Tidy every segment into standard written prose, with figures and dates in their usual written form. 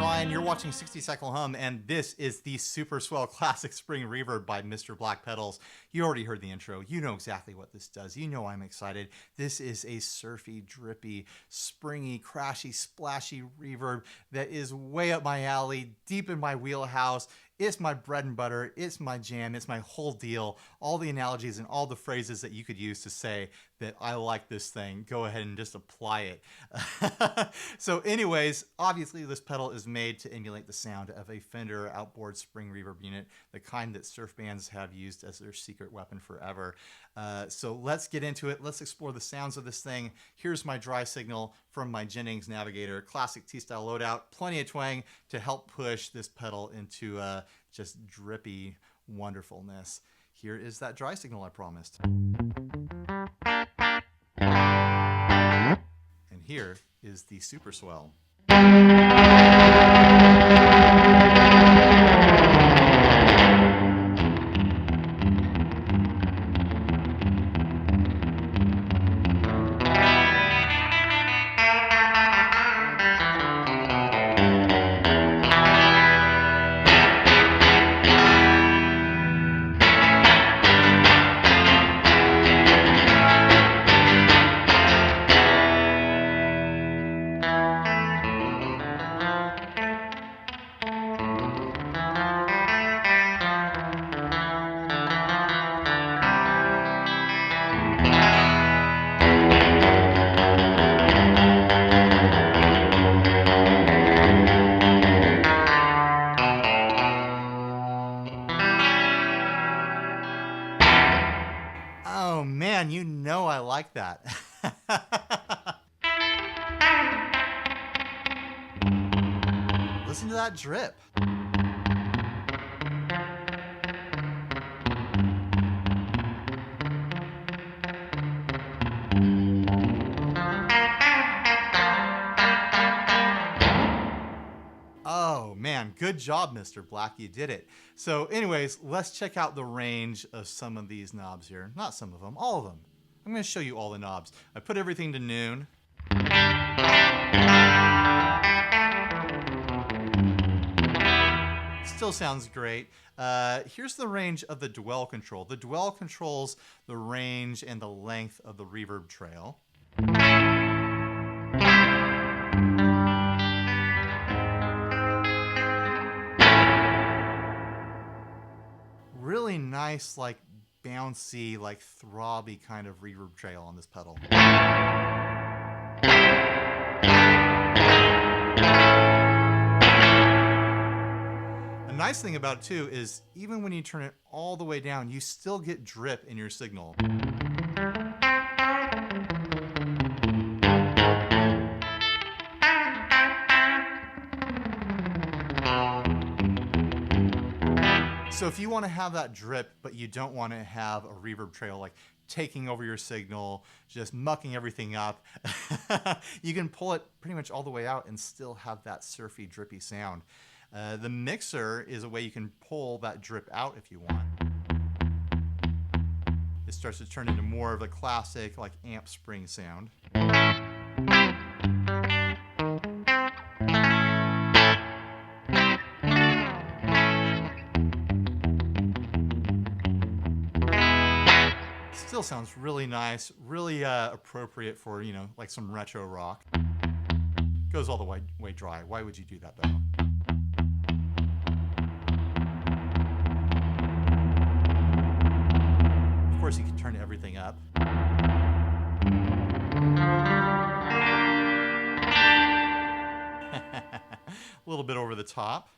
Ryan. You're watching 60 Cycle Hum, and this is the Super Swell Classic Spring Reverb by Mr. Black Pedals. You already heard the intro. You know exactly what this does. You know I'm excited. This is a surfy, drippy, springy, crashy, splashy reverb that is way up my alley, deep in my wheelhouse. It's my bread and butter. It's my jam. It's my whole deal. All the analogies and all the phrases that you could use to say that I like this thing, go ahead and just apply it. So anyways, obviously this pedal is made to emulate the sound of a Fender outboard spring reverb unit, the kind that surf bands have used as their secret weapon forever. So let's get into it. Let's explore the sounds of this thing. Here's my dry signal from my Jennings Navigator, classic T-style loadout, plenty of twang to help push this pedal into just drippy wonderfulness. Here is that dry signal I promised. And here is the Super Swell. Oh man, you know I like that. Listen to that drip. Oh man, good job, Mr. Black, you did it. So anyways, let's check out the range of some of these knobs here. Not some of them, all of them. I'm going to show you all the knobs. I put everything to noon. Still sounds great. Here's the range of the dwell control. The dwell controls the range and the length of the reverb trail. Really nice, like bouncy, like throbby kind of reverb trail on this pedal. The nice thing about it too is even when you turn it all the way down, you still get drip in your signal. So if you want to have that drip, but you don't want to have a reverb trail like taking over your signal, just mucking everything up, you can pull it pretty much all the way out and still have that surfy, drippy sound. The mixer is a way you can pull that drip out if you want. It starts to turn into more of a classic like amp spring sound. Still sounds really nice, really appropriate for, you know, like some retro rock. Goes all the way dry. Why would you do that though? Of course, you can turn everything up. A little bit over the top.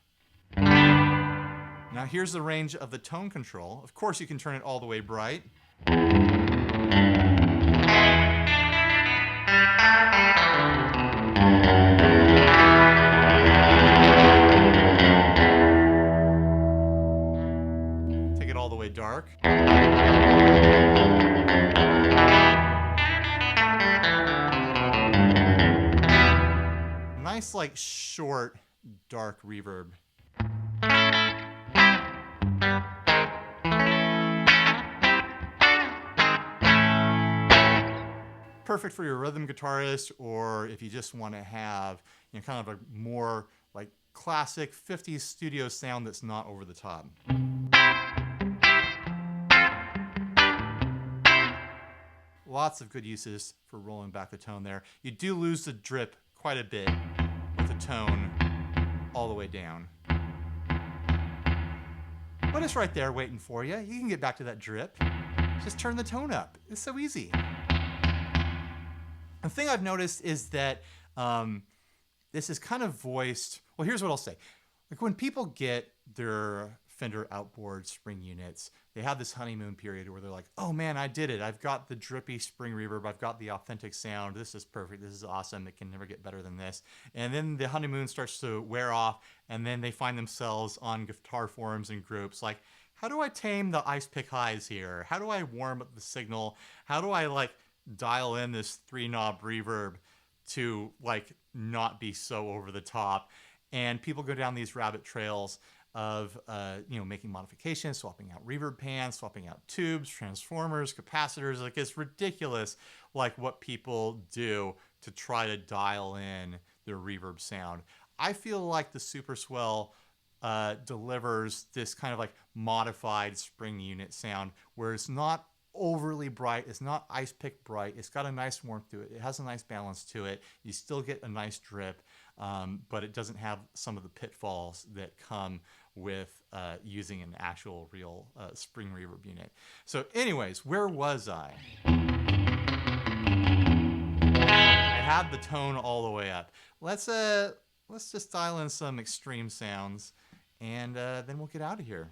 Now here's the range of the tone control. Of course, you can turn it all the way bright. Take it all the way dark. Nice, like short, dark reverb. Perfect for your rhythm guitarist, or if you just want to have, you know, kind of a more like classic 50s studio sound that's not over the top. Lots of good uses for rolling back the tone there. You do lose the drip quite a bit with the tone all the way down. But it's right there waiting for you. You can get back to that drip. Just turn the tone up. It's so easy. The thing I've noticed is that this is kind of voiced. Well, here's what I'll say. Like when people get their Fender outboard spring units, they have this honeymoon period where they're like, oh man, I did it. I've got the drippy spring reverb. I've got the authentic sound. This is perfect. This is awesome. It can never get better than this. And then the honeymoon starts to wear off, and then they find themselves on guitar forums and groups like, how do I tame the ice pick highs here? How do I warm up the signal? How do I like dial in this 3-knob reverb to like not be so over the top? And people go down these rabbit trails of making modifications, swapping out reverb pans, swapping out tubes, transformers, capacitors. Like it's ridiculous like what people do to try to dial in their reverb sound. I feel like the Super Swell delivers this kind of like modified spring unit sound where it's not overly bright, it's not ice pick bright, it's got a nice warmth to it, it has a nice balance to it, you still get a nice drip, but it doesn't have some of the pitfalls that come with using an actual real spring reverb unit. So anyways, where was I? I had the tone all the way up. Let's just dial in some extreme sounds, and then we'll get out of here.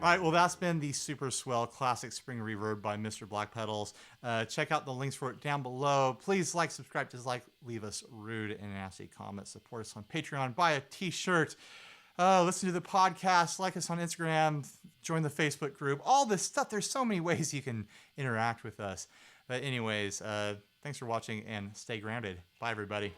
All right, well, that's been the Super Swell Classic Spring Reverb by Mr. Black Pedals. Check out the links for it down below. Please like, subscribe, dislike, leave us rude and nasty comments. Support us on Patreon. Buy a t-shirt. Listen to the podcast. Like us on Instagram. Join the Facebook group. All this stuff. There's so many ways you can interact with us. But anyways, thanks for watching and stay grounded. Bye, everybody.